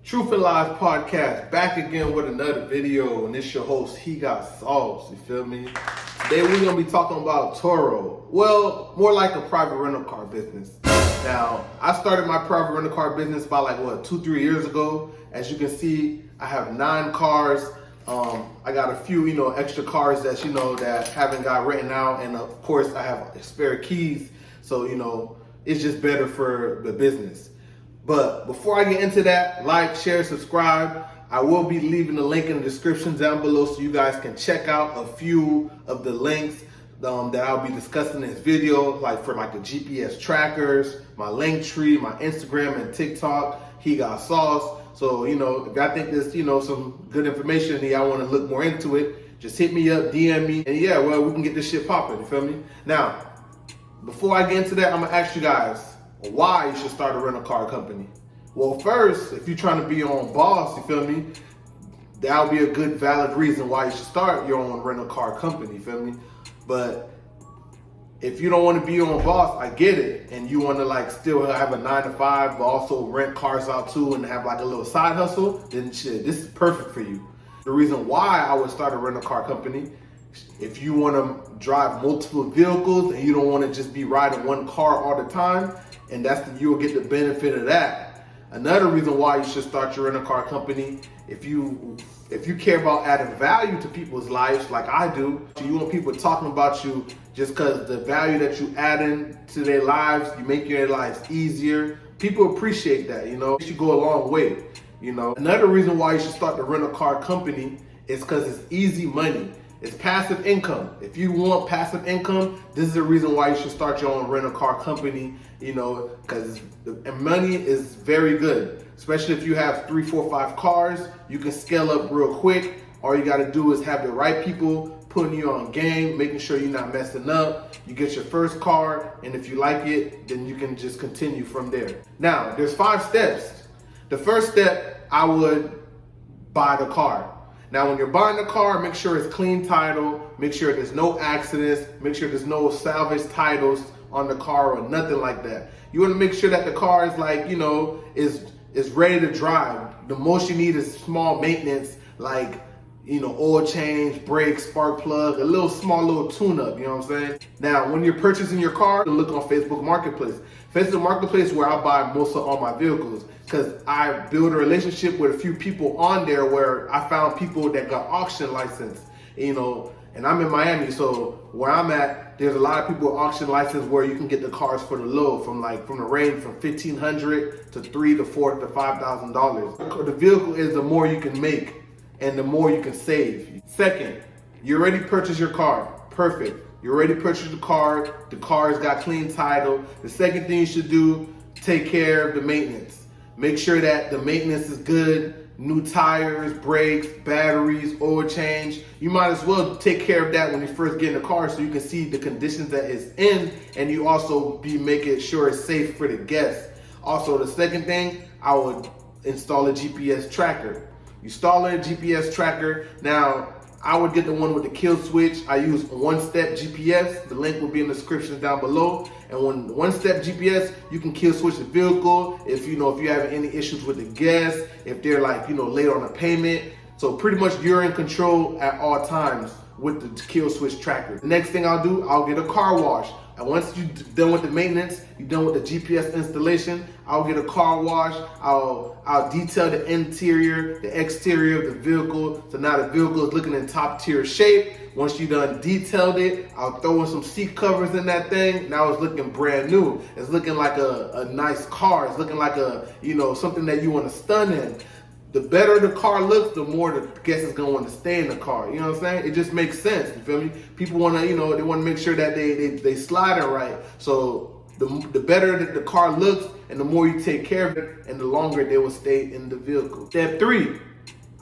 Truth and Lies Podcast, back again with another video, and it's your host, He Got Sauce, you feel me? Today we're going to be talking about Turo. Well, more like a private rental car business. Now, I started my private rental car business about 2-3 years ago. As you can see, I have 9 cars. I got a few, extra cars that, that haven't got written out. And of course, I have spare keys. So, it's just better for the business. But before I get into that, like, share, subscribe. I will be leaving the link in the description down below so you guys can check out a few of the links that I'll be discussing in this video, like for the GPS trackers, my link tree, my Instagram and TikTok, He Got Sauce. So, if I think there's, some good information and I want to look more into it, just hit me up, DM me, and yeah, well, we can get this shit popping, you feel me? Now, before I get into that, I'm gonna ask you guys why you should start a rental car company. Well, first, if you're trying to be your own boss, you feel me? That'll be a good, valid reason why you should start your own rental car company, you feel me? But if you don't want to be your own boss, I get it, and you want to still have a 9-to-5, but also rent cars out too and have a little side hustle, then shit, this is perfect for you. The reason why I would start a rental car company, if you want to drive multiple vehicles and you don't want to just be riding one car all the time, and you'll get the benefit of that. Another reason why you should start your rental car company, if you care about adding value to people's lives like I do, you want people talking about you just because the value that you add in to their lives, you make their lives easier. People appreciate that, it should go a long way, Another reason why you should start the rental car company is because it's easy money. It's passive income. If you want passive income, this is the reason why you should start your own rental car company, because money is very good. Especially if you have 3, 4, 5 cars, you can scale up real quick. All you got to do is have the right people putting you on game, making sure you're not messing up. You get your first car, and if you like it, then you can just continue from there. Now, there's 5 steps. The first step, I would buy the car. Now, when you're buying the car, make sure it's clean title, make sure there's no accidents, make sure there's no salvage titles on the car or nothing like that. You want to make sure that the car is is ready to drive. The most you need is small maintenance, oil change, brakes, spark plug, a small little tune-up, you know what I'm saying? Now, when you're purchasing your car, look on Facebook Marketplace. Facebook Marketplace is where I buy most of all my vehicles, because I build a relationship with a few people on there where I found people that got auction license, and I'm in Miami, so where I'm at, there's a lot of people with auction license where you can get the cars for the low, from the range from $1,500 to $3,000 to $4,000 to $5,000. The vehicle is the more you can make and the more you can save. Second, you already purchased your car. Perfect. You already purchased the car's got clean title. The second thing you should do, take care of the maintenance. Make sure that the maintenance is good. New tires, brakes, batteries, oil change. You might as well take care of that when you first get in the car so you can see the conditions that it's in, and you also be making sure it's safe for the guests. Also, the second thing, I would install a GPS tracker. You install a GPS tracker. Now, I would get the one with the kill switch. I use One Step GPS. The link will be in the description down below. And when One Step GPS, you can kill switch the vehicle if you have any issues with the guests, if they're late on a payment. So pretty much you're in control at all times with the kill switch tracker. The next thing I'll do, I'll get a car wash. And once you're done with the maintenance, you're done with the GPS installation, I'll get a car wash. I'll detail the interior, the exterior of the vehicle. So now the vehicle is looking in top tier shape. Once you done detailed it, I'll throw in some seat covers in that thing. Now it's looking brand new. It's looking like a nice car. It's looking like something that you want to stun in. The better the car looks, the more the guest is gonna want to stay in the car. You know what I'm saying? It just makes sense. You feel me? People wanna, they want to make sure that they slide it right. So the better that the car looks, and the more you take care of it, and the longer they will stay in the vehicle. Step 3,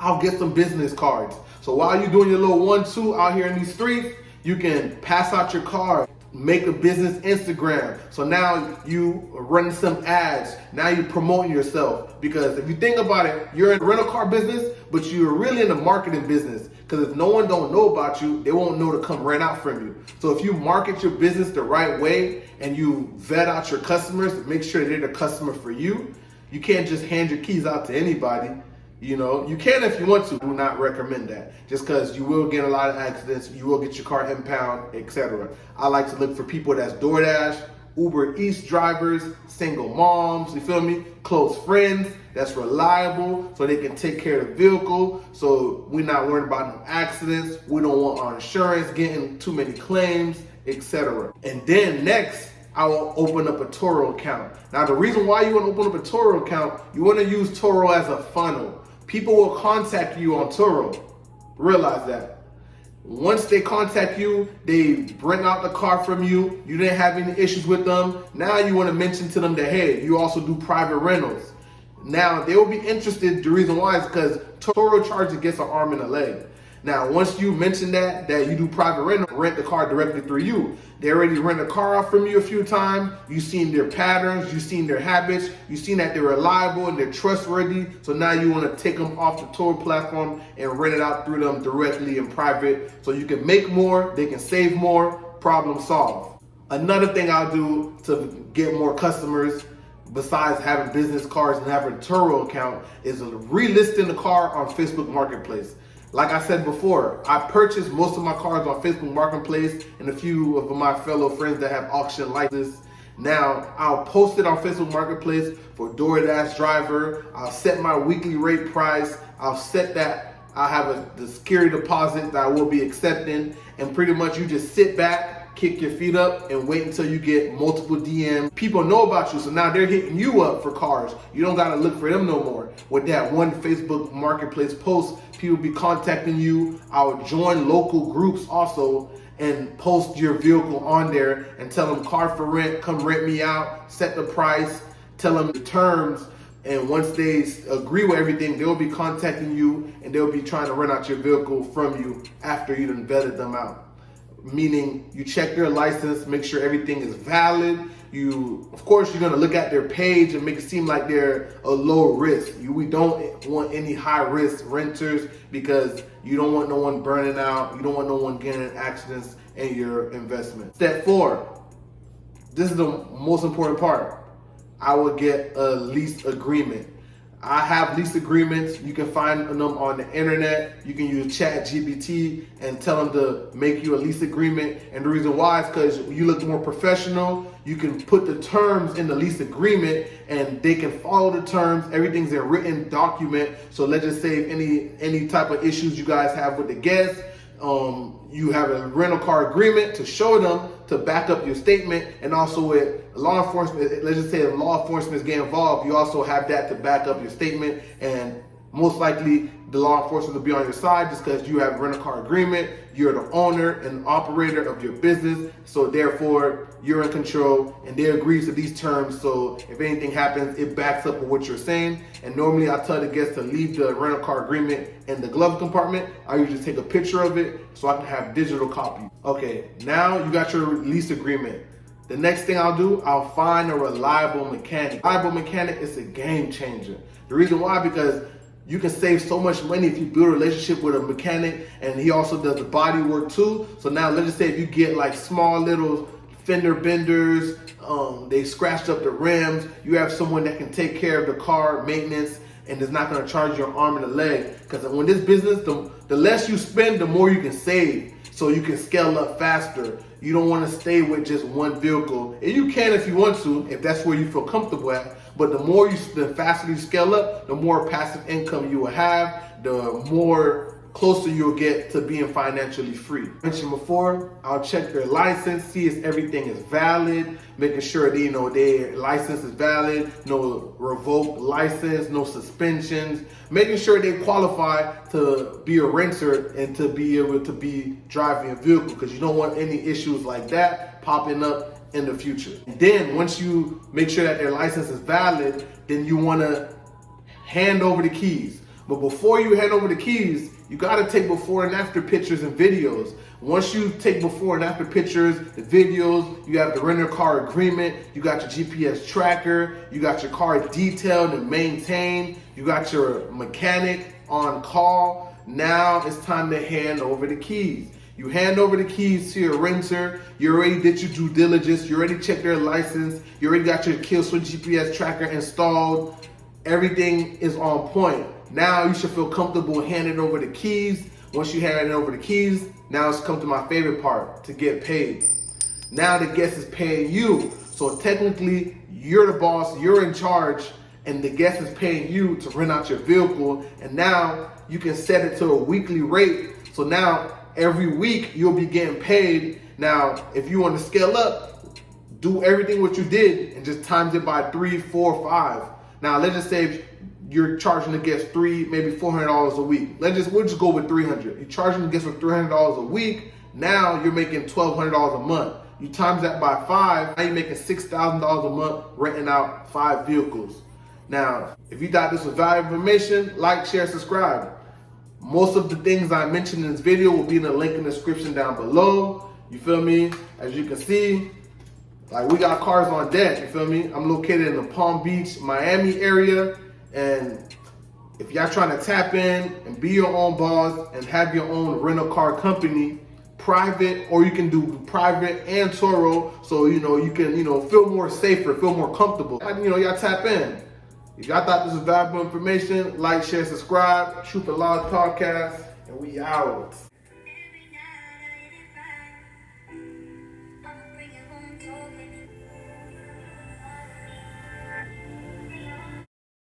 I'll get some business cards. So while you're doing your little 1-2 out here in these streets, you can pass out your card. Make a business Instagram. So now you running some ads. Now you're promoting yourself. Because if you think about it, you're in the rental car business, but you're really in the marketing business. Because if no one don't know about you, they won't know to come rent out from you. So if you market your business the right way and you vet out your customers, make sure they're the customer for you, You can't just hand your keys out to anybody. You know, you can if you want to. Do not recommend that. Just because you will get a lot of accidents, you will get your car impounded, etc. I like to look for people that's DoorDash, Uber Eats drivers, single moms, you feel me? Close friends that's reliable so they can take care of the vehicle. So we're not worried about no accidents. We don't want our insurance getting too many claims, etc. And then next, I will open up a Turo account. Now the reason why you want to open up a Turo account, you want to use Turo as a funnel. People will contact you on Turo. Realize that. Once they contact you, they rent out the car from you, you didn't have any issues with them. Now you want to mention to them that, hey, you also do private rentals. Now they will be interested. The reason why is because Turo charges against an arm and a leg. Now, once you mention that you do private rental, rent the car directly through you. They already rent a car off from you a few times. You've seen their patterns, you've seen their habits, you've seen that they're reliable and they're trustworthy. So now you want to take them off the Turo platform and rent it out through them directly in private. So you can make more, they can save more, problem solved. Another thing I'll do to get more customers, besides having business cards and having a Turo account, is relisting the car on Facebook Marketplace. Like I said before, I purchased most of my cars on Facebook Marketplace and a few of my fellow friends that have auction licenses. Now, I'll post it on Facebook Marketplace for DoorDash driver. I'll set my weekly rate price. I'll set that. I'll have the security deposit that I will be accepting. And pretty much you just sit back, kick your feet up, and wait until you get multiple DMs. People know about you, so now they're hitting you up for cars. You don't gotta look for them no more. With that one Facebook Marketplace post, people be contacting you. I'll join local groups also and post your vehicle on there and tell them car for rent, come rent me out, set the price, tell them the terms. And once they agree with everything, they'll be contacting you and they'll be trying to rent out your vehicle from you after you done vetted them out. Meaning you check their license, make sure everything is valid. Of course, you're gonna look at their page and make it seem like they're a low risk. We don't want any high risk renters because you don't want no one burning out. You don't want no one getting in accidents in your investment. Step 4, this is the most important part. I would get a lease agreement. I have lease agreements. You can find them on the internet. You can use ChatGPT and tell them to make you a lease agreement. And the reason why is because you look more professional. You can put the terms in the lease agreement and they can follow the terms. Everything's in a written document. So let's just say if any type of issues you guys have with the guests, you have a rental car agreement to show them to back up your statement. And also with law enforcement, let's just say if law enforcement is getting involved, you also have that to back up your statement. And most likely the law enforcement will be on your side just because you have a rental car agreement. You're the owner and operator of your business. So therefore you're in control and they agree to these terms. So if anything happens, it backs up with what you're saying. And normally I tell the guests to leave the rental car agreement in the glove compartment. I usually take a picture of it so I can have digital copy. Okay, now you got your lease agreement. The next thing I'll do, I'll find a reliable mechanic. Reliable mechanic is a game changer. The reason why, because you can save so much money if you build a relationship with a mechanic and he also does the body work too. So now let's just say if you get like small little fender benders, they scratched up the rims, you have someone that can take care of the car maintenance and is not gonna charge your arm and a leg. Because when this business, the less you spend, the more you can save. So you can scale up faster. You don't want to stay with just one vehicle. And you can if you want to, if that's where you feel comfortable at. But the faster you scale up, the more passive income you will have, the more closer you'll get to being financially free. I mentioned before, I'll check their license, see if everything is valid, making sure that, their license is valid, no revoked license, no suspensions, making sure they qualify to be a renter and to be able to be driving a vehicle, because you don't want any issues like that popping up in the future. And then once you make sure that their license is valid, then you want to hand over the keys. But before you hand over the keys, you gotta take before and after pictures and videos. Once you take before and after pictures, the videos, you have the rental car agreement, you got your GPS tracker, you got your car detailed and maintained, you got your mechanic on call. Now it's time to hand over the keys. You hand over the keys to your renter, you already did your due diligence, you already checked their license, you already got your kill switch GPS tracker installed. everything is on point. Now you should feel comfortable handing over the keys. Once you hand over the keys, now it's come to my favorite part, to get paid. Now the guest is paying you. So technically, you're the boss, you're in charge, and the guest is paying you to rent out your vehicle. And now you can set it to a weekly rate. So now every week you'll be getting paid. Now, if you want to scale up, do everything what you did and just times it by 3, 4, 5. Now let's just say you're charging the guest $300, maybe $400 a week. We'll just go with $300. You're charging the guest for $300 a week. Now you're making $1,200 a month. You times that by 5, now you're making $6,000 a month renting out 5 vehicles. Now, if you thought this was valuable information, like, share, subscribe. Most of the things I mentioned in this video will be in the link in the description down below. You feel me? As you can see, like, we got cars on deck, you feel me? I'm located in the Palm Beach, Miami area. And if y'all trying to tap in and be your own boss and have your own rental car company, private, or you can do private and Turo, so you can feel more safer, feel more comfortable. Y'all tap in. If y'all thought this was valuable information, like, share, subscribe. Truth and Laws Podcast, and we out.